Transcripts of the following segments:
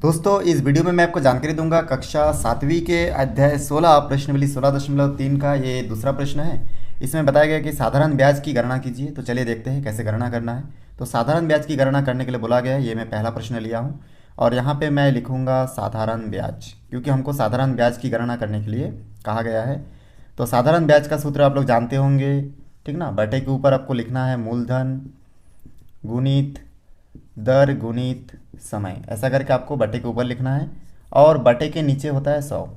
दोस्तों, इस वीडियो में मैं आपको जानकारी दूंगा कक्षा 7वीं के अध्याय 16 प्रश्नावली 16.3 का ये दूसरा प्रश्न है। इसमें बताया गया कि साधारण ब्याज की गणना कीजिए। तो चलिए देखते हैं कैसे गणना करना है। तो साधारण ब्याज की गणना करने के लिए बोला गया है, ये मैं पहला प्रश्न लिया हूँ और यहाँ पे मैं लिखूँगा साधारण ब्याज, क्योंकि हमको साधारण ब्याज की गणना करने के लिए कहा गया है। तो साधारण ब्याज का सूत्र आप लोग जानते होंगे, ठीक ना। बटे के ऊपर आपको लिखना है मूलधन गुणित दर गुणित समय, ऐसा करके आपको बटे के ऊपर लिखना है और बटे के नीचे होता है 100।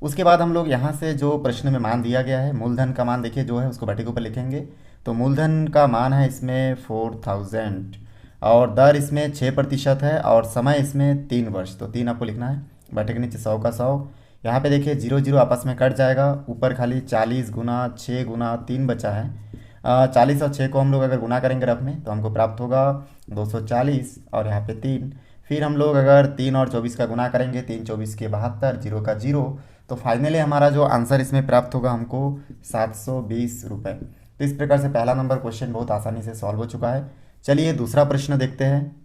उसके बाद हम लोग यहाँ से जो प्रश्न में मान दिया गया है, मूलधन का मान देखिए जो है उसको बटे के ऊपर लिखेंगे। तो मूलधन का मान है इसमें 4000 और दर इसमें 6% है और समय इसमें 3 वर्ष, तो 3 आपको लिखना है। बटे के नीचे 100 का 100। यहाँ पे देखिए 0 0 आपस में कट जाएगा, ऊपर खाली 40 गुना 6 गुना 3 बचा है। 40 और 6 को हम लोग अगर गुना करेंगे रफ में तो हमको प्राप्त होगा 240 और यहाँ पे 3। फिर हम लोग अगर 3 और 24 का गुना करेंगे, 3 24 के 72, 0 का 0, तो फाइनली हमारा जो आंसर इसमें प्राप्त होगा हमको 720 रुपये। तो इस प्रकार से पहला नंबर क्वेश्चन बहुत आसानी से सॉल्व हो चुका है। चलिए दूसरा प्रश्न देखते हैं।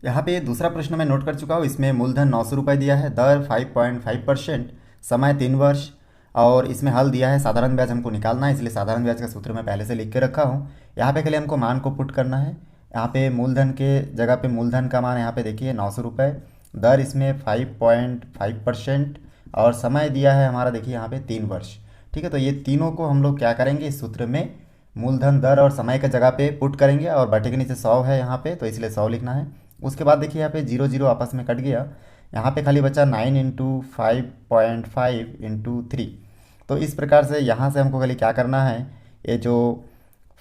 यहाँ पे दूसरा प्रश्न मैं नोट कर चुका हूँ। इसमें मूलधन 900 रुपये दिया है, दर 5.5%, समय 3 वर्ष और इसमें हल दिया है साधारण ब्याज हमको निकालना है, इसलिए साधारण ब्याज का सूत्र मैं पहले से लिख के रखा हूँ। यहाँ पे के लिए हमको मान को पुट करना है। यहाँ पे मूलधन के जगह पे मूलधन का मान यहाँ पे देखिए 900 रुपये, दर इसमें 5.5% और समय दिया है हमारा देखिए यहाँ पे 3 वर्ष। ठीक है, तो ये तीनों को हम लोग क्या करेंगे, इस सूत्र में मूलधन दर और समय के जगह पे पुट करेंगे और बटे के नीचे 100 है यहाँ पे, तो इसलिए 100 लिखना है। उसके बाद देखिए यहाँ पे 0 0 आपस में कट गया, यहाँ पे खाली बचा 9 इंटू 5.5 इंटू 3। तो इस प्रकार से यहाँ से हमको खाली क्या करना है, ये जो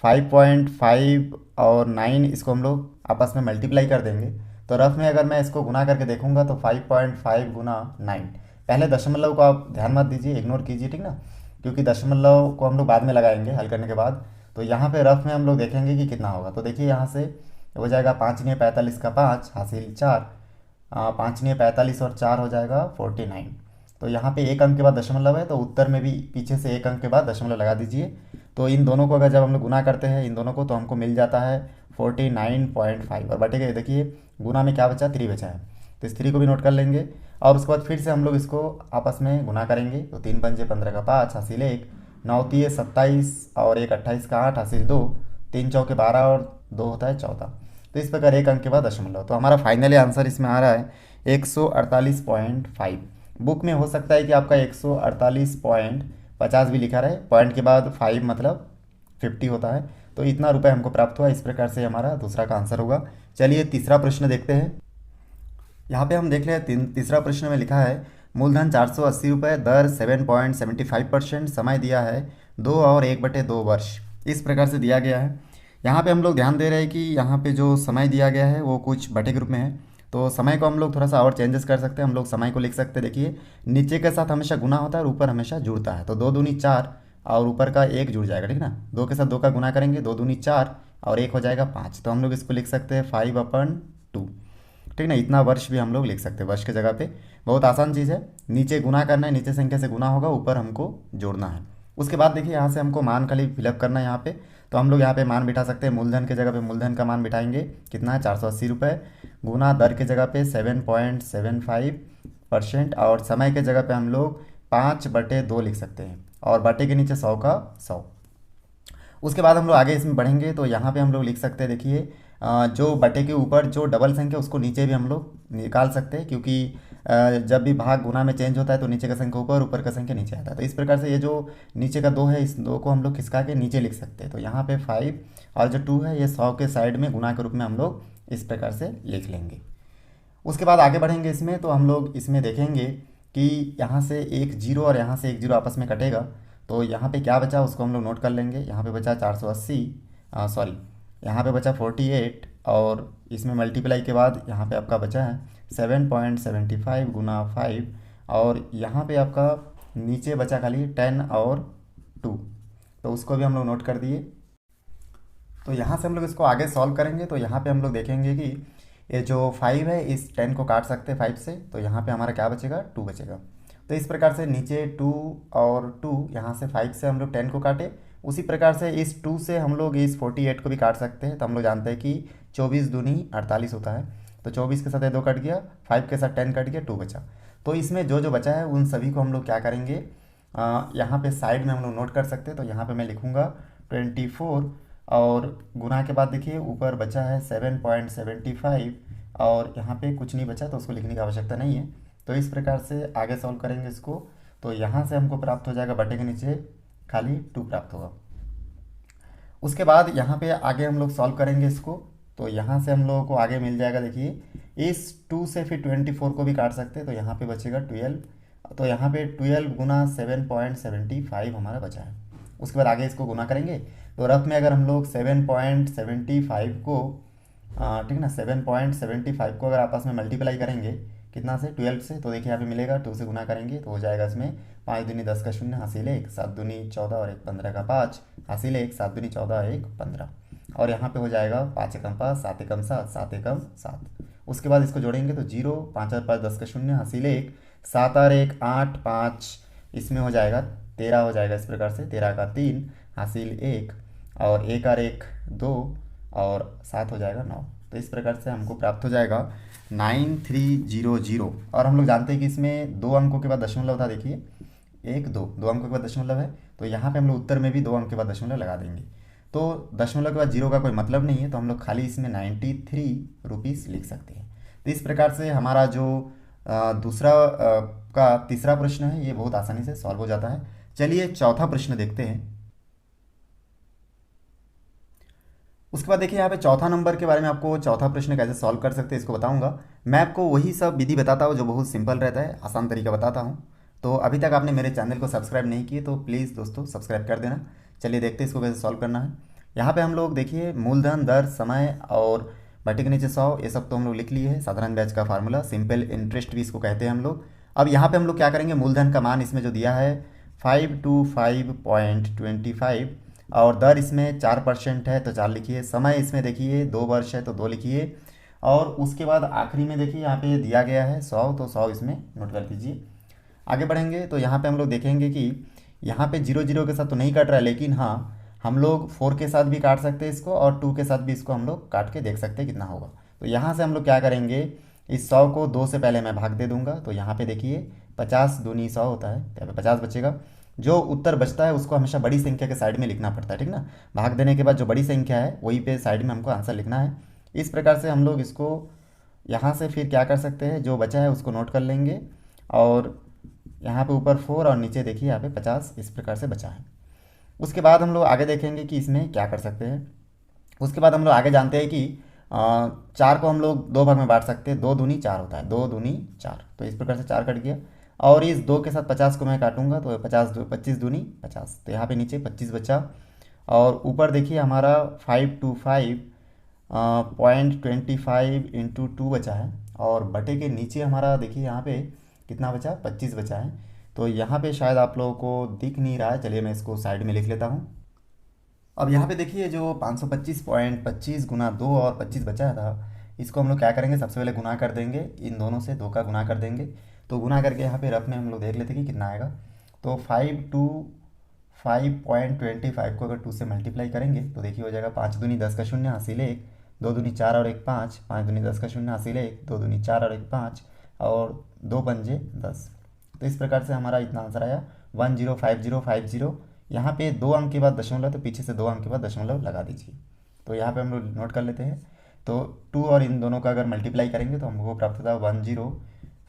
5.5 और 9 इसको हम लोग आपस में मल्टीप्लाई कर देंगे। तो रफ में अगर मैं इसको गुना करके देखूंगा तो 5.5 गुना 9, पहले दशमलव को आप ध्यान मत दीजिए, इग्नोर कीजिए, ठीक ना, क्योंकि दशमलव को हम लोग बाद में लगाएंगे हल करने के बाद। तो यहाँ पे रफ में हम लोग देखेंगे कि कितना होगा। तो देखिए यहाँ से हो जाएगा 5 × 45 का 5 हासिल 4, 5 × 45 और 4 हो जाएगा 49। तो यहाँ पे एक अंक के बाद दशमलव है, तो उत्तर में भी पीछे से एक अंक के बाद दशमलव लगा दीजिए। तो इन दोनों को अगर जब हम लोग गुना करते हैं इन दोनों को, तो हमको मिल जाता है 49.5 और बटे के देखिए गुना में क्या बचा, 3 बचा है, तो इस 3 को भी नोट कर लेंगे। और उसके बाद फिर से हम लोग इसको आपस में गुना करेंगे। तो 3 पंजे 15 का 5 हासिल 1, 9 तिये 27 और 1 28 का 8 हासिल 2, 3 चौके 12 और 2 होता है 14। तो इस प्रकार एक अंक के बाद दशमलव, तो हमारा फाइनली आंसर इसमें आ रहा है 148.5। बुक में हो सकता है कि आपका 148.50 भी लिखा रहे, पॉइंट के बाद 5 मतलब 50 होता है। तो इतना रुपए हमको प्राप्त हुआ। इस प्रकार से हमारा दूसरा का आंसर होगा। चलिए तीसरा प्रश्न देखते हैं। यहाँ पे हम देख रहे हैं तीसरा प्रश्न में लिखा है मूलधन 480 रुपये, दर 7.75%, समय दिया है 2 और 1/2 वर्ष। इस प्रकार से दिया गया है। यहाँ पे हम लोग ध्यान दे रहे हैं कि यहाँ पे जो समय दिया गया है वो कुछ बटे के रूप में है, तो समय को हम लोग थोड़ा सा और चेंजेस कर सकते हैं। हम लोग समय को लिख सकते हैं, देखिए नीचे के साथ हमेशा गुना होता है और ऊपर हमेशा जुड़ता है। तो 2 दूनी 4 और ऊपर का 1 जुड़ जाएगा, ठीक ना। 2 के साथ 2 का गुना करेंगे, 2 दूनी 4 और 1 हो जाएगा 5। तो हम लोग इसको लिख सकते हैं 5/2, ठीक ना। इतना वर्ष भी हम लोग लिख सकते हैं वर्ष की जगह पे। बहुत आसान चीज़ है, नीचे गुना करना है, नीचे संख्या से गुना होगा, ऊपर हमको जोड़ना है। उसके बाद देखिए यहाँ से हमको मान खाली फिलअप करना है यहाँ पे। तो हम लोग यहाँ पे मान बिठा सकते हैं, मूलधन के जगह पे मूलधन का मान बिठाएंगे, कितना है 480 रुपये, गुना दर के जगह पे 7.75% और समय के जगह पे हम लोग 5/2 लिख सकते हैं और बटे के नीचे 100 का 100। उसके बाद हम लोग आगे इसमें बढ़ेंगे तो यहाँ पे हम लोग लिख सकते हैं, देखिए जो बटे के ऊपर जो डबल संख्या उसको नीचे भी हम लोग निकाल सकते हैं, क्योंकि जब भी भाग गुना में चेंज होता है तो नीचे का संख्या ऊपर, ऊपर का संख्या नीचे आता है। तो इस प्रकार से ये जो नीचे का 2 है, इस 2 को हम लोग खिसका के नीचे लिख सकते हैं। तो यहाँ पे 5 और जो 2 है ये 100 के साइड में गुना के रूप में हम लोग इस प्रकार से लिख लेंगे। उसके बाद आगे बढ़ेंगे इसमें, तो हम लोग इसमें देखेंगे कि यहाँ से एक 0 और यहाँ से एक 0 आपस में कटेगा। तो यहाँ पे क्या बचा उसको हम लोग नोट कर लेंगे। यहाँ पे बचा 480, सॉरी यहाँ पे बचा 48 और इसमें मल्टीप्लाई के बाद यहाँ पे आपका बचा है 7.75 गुना 5 और यहाँ पे आपका नीचे बचा खाली 10 और 2, तो उसको भी हम लोग नोट कर दिए। तो यहाँ से हम लोग इसको आगे सॉल्व करेंगे। तो यहाँ पे हम लोग देखेंगे कि ये जो 5 है इस 10 को काट सकते हैं 5 से, तो यहाँ पे हमारा क्या बचेगा, 2 बचेगा। तो इस प्रकार से नीचे 2 और 2, यहाँ से 5 से हम लोग 10 को काटे, उसी प्रकार से इस 2 से हम लोग इस 48 को भी काट सकते हैं। तो हम लोग जानते हैं कि 24 दूनी 48 होता है। तो 24 के साथ ये 2 कट गया, 5 के साथ 10 कट गया, 2 बचा। तो इसमें जो जो बचा है उन सभी को हम लोग क्या करेंगे, यहाँ पे साइड में हम लोग नोट कर सकते हैं। तो यहाँ पे मैं लिखूँगा 24 और गुना के बाद देखिए ऊपर बचा है 7.75 और यहाँ पे कुछ नहीं बचा तो उसको लिखने की आवश्यकता नहीं है। तो इस प्रकार से आगे सॉल्व करेंगे इसको। तो यहाँ से हमको प्राप्त हो जाएगा बटे के नीचे खाली 2 प्राप्त होगा। उसके बाद यहाँ पे आगे हम लोग सॉल्व करेंगे इसको। तो यहाँ से हम लोगों को आगे मिल जाएगा, देखिए इस 2 से फिर 24 को भी काट सकते हैं। तो यहाँ पे बचेगा 12। तो यहाँ पे 12 गुना 7.75 हमारा बचा है। उसके बाद आगे इसको गुना करेंगे। तो रफ में अगर हम लोग 7.75 को ठीक ना, 7.75 को अगर आपस में मल्टीप्लाई करेंगे कितना से, 12 से, तो देखिए यहाँ पे मिलेगा 2 से गुना करेंगे तो हो जाएगा इसमें 5 दूनी 10 का 0 हासिल 1, 7 दूनी 14 और 1 15 का 5 हासिल 1, 7 दूनी 14 1 15 और यहाँ पे हो जाएगा 5 एकम 5, 7 एकम 7, 7 एकम 7। उसके बाद इसको जोड़ेंगे तो 0, 5 और 5 10 का 0 हासिल 1, 7 और 1 8, 5 इसमें हो जाएगा 13 हो जाएगा। इस प्रकार से 13 का 3 हासिल 1 और 1 और 1 2 और 7 हो जाएगा 9। तो इस प्रकार से हमको प्राप्त हो जाएगा 9300। और हम लोग जानते हैं कि इसमें 2 अंकों के बाद दशमलव था, देखिए 1 2 2 अंकों के बाद दशमलव है। तो यहाँ पे हम लोग उत्तर में भी 2 अंक के बाद दशमलव लगा देंगे। तो दशमलव के बाद 0 का कोई मतलब नहीं है, तो हम लोग खाली इसमें 93 रुपीज़ लिख सकते हैं। तो इस प्रकार से हमारा जो दूसरा का तीसरा प्रश्न है ये बहुत आसानी से सॉल्व हो जाता है। चलिए चौथा प्रश्न देखते हैं। उसके बाद देखिए यहाँ पे चौथा नंबर के बारे में, आपको चौथा प्रश्न कैसे सॉल्व कर सकते हैं इसको बताऊंगा। मैं आपको वही सब विधि बताता हूँ जो बहुत सिंपल रहता है, आसान तरीका बताता हूँ। तो अभी तक आपने मेरे चैनल को सब्सक्राइब नहीं किए तो प्लीज़ दोस्तों सब्सक्राइब कर देना। चलिए देखते हैं इसको कैसे सॉल्व करना है। यहाँ पे हम लोग देखिए मूलधन, दर, समय और बटे के नीचे 100 ये सब तो हम लोग लिख लिए हैं। साधारण ब्याज का फार्मूला, सिंपल इंटरेस्ट भी इसको कहते हैं हम लोग। अब यहाँ पे हम लोग क्या करेंगे, मूलधन का मान इसमें जो दिया है 525.25 और दर इसमें 4% है तो 4 लिखिए। समय इसमें देखिए 2 वर्ष है तो 2 लिखिए। और उसके बाद आखिरी में देखिए यहाँ पे दिया गया है 100 तो 100 इसमें नोट कर दीजिए। आगे बढ़ेंगे तो यहाँ पे हम लोग देखेंगे कि यहाँ पे 0 0 के साथ तो नहीं काट रहा है, लेकिन हाँ हम लोग 4 के साथ भी काट सकते हैं इसको और 2 के साथ भी इसको हम लोग काट के देख सकते हैं कितना होगा। तो यहाँ से हम लोग क्या करेंगे, इस 100 को 2 से पहले मैं भाग दे दूंगा। तो यहाँ पे देखिए 50 दूनी 100 होता है, तो यहाँ पे 50 बचेगा। जो उत्तर बचता है उसको हमेशा बड़ी संख्या के साइड में लिखना पड़ता है, ठीक ना। भाग देने के बाद जो बड़ी संख्या है वही पे साइड में हमको आंसर लिखना है। इस प्रकार से हम लोग इसको यहाँ से फिर क्या कर सकते हैं, जो बचा है उसको नोट कर लेंगे और यहाँ पे ऊपर 4 और नीचे देखिए यहाँ पे 50 इस प्रकार से बचा है। उसके बाद हम लोग आगे देखेंगे कि इसमें क्या कर सकते हैं। उसके बाद हम लोग आगे जानते हैं कि 4 को हम लोग 2 भाग में बांट सकते हैं। 2 दूनी 4 होता है, 2 दूनी 4, तो इस प्रकार से 4 कट गया। और इस 2 के साथ 50 को मैं काटूंगा तो 25 दूनी 50, तो यहाँ पे नीचे 25 बचा। और ऊपर देखिए हमारा 525.25 इंटू 2 बचा है और बटे के नीचे हमारा देखिए यहाँ पे कितना बचा, 25 बचा है। तो यहाँ पे शायद आप लोगों को दिख नहीं रहा है, चलिए मैं इसको साइड में लिख लेता हूँ। अब यहाँ पे देखिए जो 525.25 गुना 2 और 25 बचा था, इसको हम लोग क्या करेंगे, सबसे पहले गुना कर देंगे, इन दोनों से 2 का गुना कर देंगे। तो गुना करके यहाँ पे रफ में हम लोग देख लेते हैं कि कितना आएगा। तो 525.25 को अगर 2 से मल्टीप्लाई करेंगे तो देखिए हो जाएगा 5 दूनी 10 का 0 हासिल 1, 2 दूनी 4 और 1 5, 5 दूनी 10 का 0 हासिल 1, 2 दूनी 4 और 1 5 और 2 पंजे 10। तो इस प्रकार से हमारा इतना आंसर आया 105050। यहाँ पे 2 अंक के बाद दशमलव, तो पीछे से 2 अंक के बाद दशमलव लगा दीजिए। तो यहाँ पे हम लोग नोट कर लेते हैं। तो 2 और इन दोनों का अगर मल्टीप्लाई करेंगे तो हमको प्राप्त होता है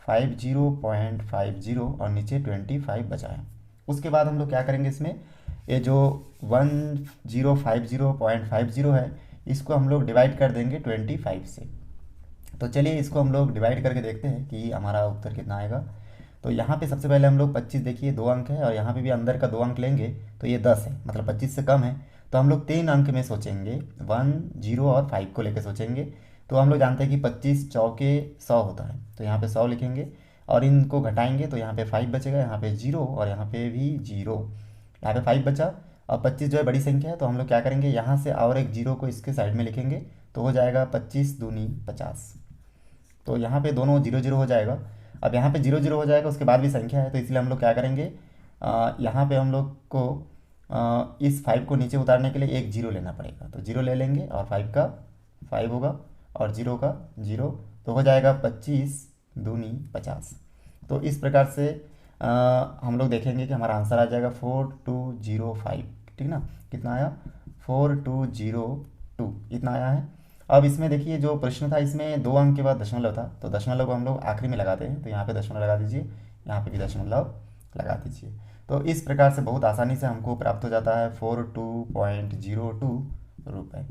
1050.50 और नीचे 25 बचा है। उसके बाद हम लोग क्या करेंगे, इसमें ये जो 1050.50 है इसको हम लोग डिवाइड कर देंगे 25 से। तो चलिए इसको हम लोग डिवाइड करके देखते हैं कि हमारा उत्तर कितना आएगा। तो यहाँ पे सबसे पहले हम लोग 25 देखिए 2 अंक है और यहाँ पे भी अंदर का 2 अंक लेंगे तो ये 10 है, मतलब 25 से कम है। तो हम लोग 3 अंक में सोचेंगे, 1 0 और 5 को लेकर सोचेंगे। तो हम लोग जानते हैं कि 25 चौके 100 होता है, तो यहाँ पे 100 लिखेंगे और इनको घटाएंगे तो यहाँ पे 5 बचेगा, यहाँ पे 0 और यहाँ पे भी 0, यहाँ पे 5 बचा। और 25 जो है बड़ी संख्या है तो हम लोग क्या करेंगे, यहाँ से और एक 0 को इसके साइड में लिखेंगे तो हो जाएगा 25 दूनी 50। तो यहाँ पे दोनों 0 0 हो जाएगा। अब यहाँ पे 0 0 हो जाएगा, उसके बाद भी संख्या है तो इसलिए हम लोग क्या करेंगे, यहाँ पे हम लोग को इस 5 को नीचे उतारने के लिए एक जीरो लेना पड़ेगा, तो जीरो ले लेंगे और 5 का 5 होगा और जीरो का जीरो, तो हो जाएगा 25 दूनी 50। तो इस प्रकार से हम लोग देखेंगे कि हमारा आंसर आ जाएगा 4205, ठीक ना। कितना आया? 4202 इतना आया है। अब इसमें देखिए जो प्रश्न था इसमें 2 अंक के बाद दशमलव था, तो दशमलव को हम लोग आखिरी में लगाते हैं, तो यहाँ पे दशमलव लगा दीजिए, यहाँ पे भी दशमलव लगा दीजिए। तो इस प्रकार से बहुत आसानी से हमको प्राप्त हो जाता है 42.02 रुपये।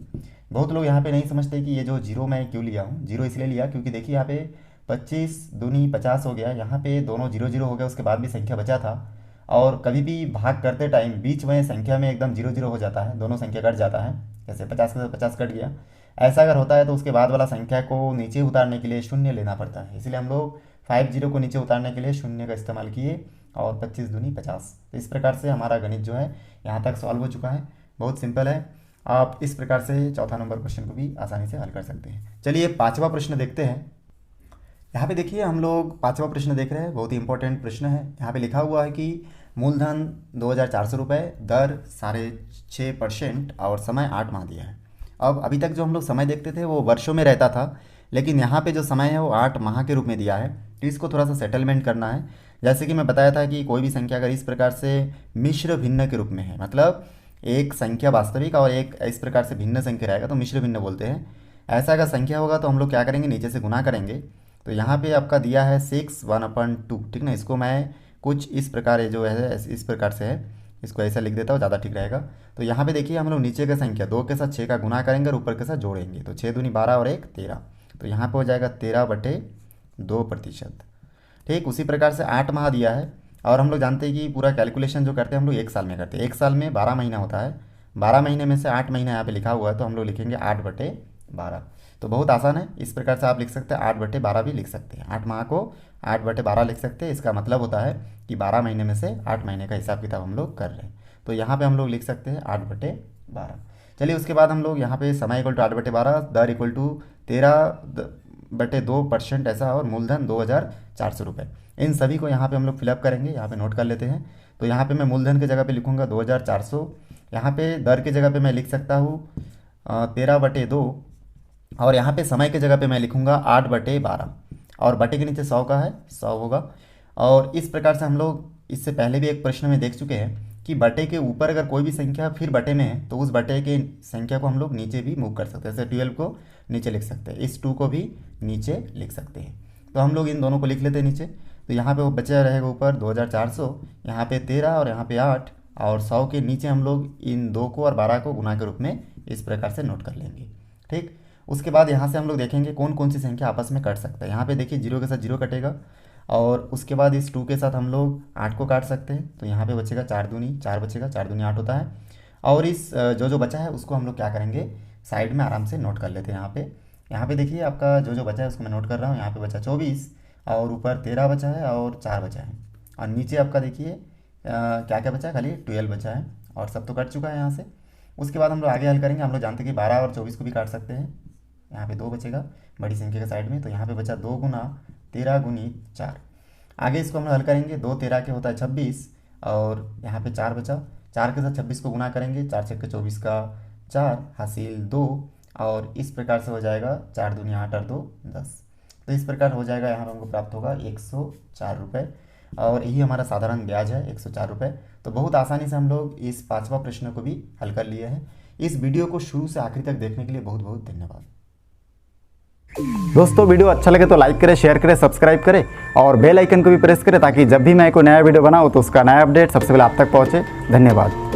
बहुत लोग यहाँ पे नहीं समझते कि ये जो जीरो मैं क्यों लिया हूँ। जीरो इसलिए लिया क्योंकि देखिए यहाँ पे 25 दूनी 50 हो गया, यहाँ पे दोनों जीरो जीरो हो गया, उसके बाद भी संख्या बचा था। और कभी भी भाग करते टाइम बीच में संख्या में एकदम जीरो जीरो हो जाता है, दोनों संख्या कट जाता है, जैसे 50 के साथ 50 कट गया। ऐसा अगर होता है तो उसके बाद वाला संख्या को नीचे उतारने के लिए शून्य लेना पड़ता है, इसलिए हम लोग 50 को नीचे उतारने के लिए शून्य का इस्तेमाल किए और 25 दूनी 50। तो इस प्रकार से हमारा गणित जो है यहाँ तक सॉल्व हो चुका है, बहुत सिंपल है। आप इस प्रकार से चौथा नंबर क्वेश्चन को भी आसानी से हल कर सकते हैं। चलिए 5वां प्रश्न देखते हैं। यहाँ पे देखिए हम लोग 5वां प्रश्न देख रहे हैं, बहुत ही इंपॉर्टेंट प्रश्न है। यहाँ पे लिखा हुआ है कि मूलधन 2400 रुपये, दर 6.5% और समय 8 माह दिया है। अब अभी तक जो हम लोग समय देखते थे वो वर्षों में रहता था, लेकिन यहाँ पे जो समय है वो 8 माह के रूप में दिया है। तो इसको थोड़ा सा सेटलमेंट करना है। जैसे कि मैं बताया था कि कोई भी संख्या अगर इस प्रकार से मिश्र भिन्न के रूप में है, मतलब एक संख्या वास्तविक और एक इस प्रकार से भिन्न संख्या रहेगा तो मिश्र भिन्न बोलते हैं। ऐसा अगर संख्या होगा तो हम लोग क्या करेंगे, नीचे से गुना करेंगे। तो यहाँ पे आपका दिया है 6 1/2, ठीक ना। इसको मैं कुछ इस प्रकार जो है इस प्रकार से है, इसको ऐसा लिख देता हूँ, ज़्यादा ठीक रहेगा। तो यहाँ पे देखिए हम लोग नीचे का संख्या 2 के साथ 6 का गुना करेंगे और ऊपर के साथ जोड़ेंगे, तो 6 दूनी 12 और 1 13, तो यहाँ पे हो जाएगा 13/2%। ठीक उसी प्रकार से 8 माह दिया है और हम लोग जानते हैं कि पूरा कैलकुलेशन जो करते हैं हम लोग 1 साल में करते हैं। 1 साल में 12 महीना होता है, 12 महीने में से 8 महीना यहाँ पे लिखा हुआ है, तो हम लोग लिखेंगे 8/12। तो बहुत आसान है, इस प्रकार से आप लिख सकते हैं, 8/12 भी लिख सकते हैं। 8 माह को 8/12 लिख सकते हैं। इसका मतलब होता है कि 12 महीने में से 8 महीने का हिसाब किताब हम लोग कर रहे हैं, तो यहाँ पे हम लोग लिख सकते हैं 8/12। चलिए उसके बाद हम लोग यहाँ पे समय इक्वल टू 8/12, दर इक्वल टू 13/2% ऐसा, और मूलधन 2400 रुपये। इन सभी को यहाँ पे हम लोग फिलअप करेंगे, यहाँ पे नोट कर लेते हैं। तो यहाँ पे मैं मूलधन की जगह पे लिखूँगा 2400, यहाँ पे दर की जगह पे मैं लिख सकता हूँ 13/2, और यहाँ पे समय की जगह पे मैं लिखूँगा 8/12, और बटे के नीचे 100 का है, 100 होगा। और इस प्रकार से हम लोग इससे पहले भी एक प्रश्न में देख चुके हैं कि बटे के ऊपर अगर कोई भी संख्या फिर बटे में है तो उस बटे के संख्या को हम लोग नीचे भी मूव कर सकते हैं। जैसे 12 को नीचे लिख सकते हैं, इस 2 को भी नीचे लिख सकते हैं। तो हम लोग इन दोनों को लिख लेते हैं नीचे। तो यहाँ पे वो बचा रहेगा ऊपर 2400, यहाँ पे 13 और यहाँ पे 8, और 100 के नीचे हम लोग इन 2 को और 12 को गुना के रूप में इस प्रकार से नोट कर लेंगे। ठीक, उसके बाद यहाँ से हम लोग देखेंगे कौन कौन सी संख्या आपस में कट सकता है। यहाँ पे देखिए 0 के साथ 0 कटेगा, और उसके बाद इस 2 के साथ हम लोग 8 को काट सकते हैं, तो यहाँ पे बचेगा 4 दूनी 4 बचेगा, 4 दूनी 8 होता है। और इस जो बचा है उसको हम लोग क्या करेंगे, साइड में आराम से नोट कर लेते हैं। यहाँ पे देखिए आपका जो बचा है उसको मैं नोट कर रहा हूँ। यहाँ पे बचा 24, और ऊपर 13 बचा है और 4 बचा है, और नीचे आपका देखिए क्या क्या बचा है, खाली 12 बचा है, और सब तो कट चुका है यहाँ से। उसके बाद हम लोग आगे हल करेंगे। हम लोग जानते हैं कि 12 और 24 को भी काट सकते हैं। यहाँ पे 2 बचेगा बड़ी संख्या के साइड में, तो यहाँ पे बचा 2 गुना 13 गुनी 4। आगे इसको हम लोग हल करेंगे, 2 13 के होता है 26, और यहाँ पे 4 बचा, 4 के साथ 26 को गुना करेंगे, 4 छक्के 24 का 4 हासिल 2, और इस प्रकार से हो जाएगा 4 दूनी 8 और 2 10। तो इस प्रकार हो जाएगा, यहाँ पर हमको प्राप्त होगा 104 रुपये, और यही हमारा साधारण ब्याज है 104 रुपये। तो बहुत आसानी से हम लोग इस 5वां प्रश्न को भी हल कर लिए हैं। इस वीडियो को शुरू से आखिरी तक देखने के लिए बहुत बहुत धन्यवाद। दोस्तों वीडियो अच्छा लगे तो लाइक करें, शेयर करें, सब्सक्राइब करें और बेल आइकन को भी प्रेस करें, ताकि जब भी मैं कोई नया वीडियो बनाऊँ तो उसका नया अपडेट सबसे पहले आप तक पहुँचे। धन्यवाद।